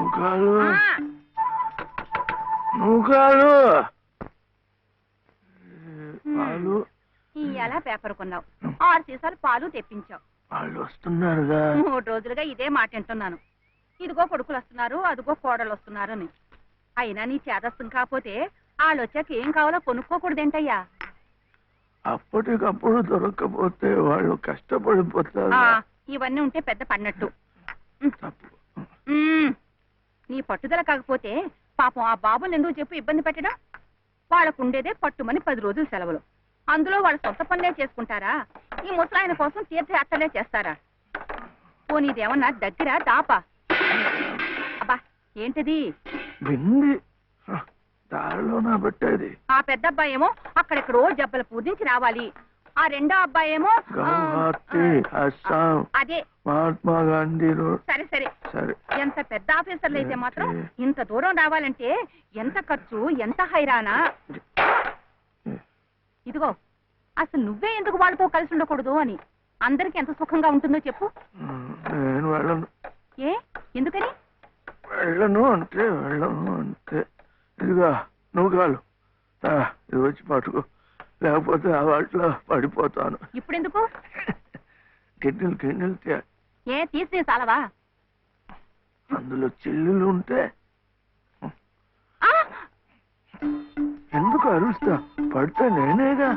నూకాలు నూకాలు పాలు ఇలా పేపర్ కొన్నావు 6 సీసాలు పాలు తెప్పించావు. వాళ్ళు వస్తున్నారుగా. 3 రోజులుగా ఇదే మాట వింటున్నాను. ఇదిగో కొడుకులు వస్తున్నారు, అదిగో కోడలు వస్తున్నారు అని. అయినా నీ చేదస్తం కాకపోతే వాళ్ళు వచ్చాక ఏం కావాలో కొనుక్కోకూడదేంటయ్యా? అప్పటికప్పుడు దొరక్కపోతే వాళ్ళు కష్టపడిపోతారు. ఇవన్నీ ఉంటే పెద్ద పడినట్టు. నీ పట్టుదల కాకపోతే పాపం ఆ బాబుని ఎందుకు చెప్పు ఇబ్బంది పెట్టడం? వాళ్ళకు ఉండేదే పట్టుమని 10 రోజులు సెలవులు. అందులో వాళ్ళ సొంత పనులే చేసుకుంటారా? ఈ ముసలాయన కోసం తీర్థయాత్రలే చేస్తారా? పోనీదేమన్నా దగ్గర దాపా? అబ్బా ఏంటిది? దారిలోనా పెట్టేది. ఆ పెద్ద అబ్బాయి ఏమో అక్కడెక్కడో జబ్బల పూజించి రావాలి. ఆ రెండో అబ్బాయి ఏమో అదే మహాత్మా గాంధీ రోడ్. సరే సరే సరే. ఎంత పెద్ద ఆఫీసర్లు అయితే మాత్రం ఇంత దూరం రావాలంటే ఎంత ఖర్చు, ఎంత హైరానా. ఇదిగో అసలు నువ్వే ఎందుకు వాళ్ళతో కలిసి ఉండకూడదు అని. అందరికి ఎంత సుఖంగా ఉంటుందో చెప్పు. నేను వెళ్ళను. ఏ ఎందుకని? వెళ్ళను అంటే వెళ్ళను అంతే. ఇదిగా నువ్వు కాలు ఇది వచ్చి పట్టుకో, లేకపోతే ఆ వాటిలో పడిపోతాను. ఇప్పుడెందుకు? గిన్నెలు ఏ తీసి చాలవా? అందులో చిల్లులు ఉంటే ఎందుకు అరుస్తా? పడితే నేనేగా.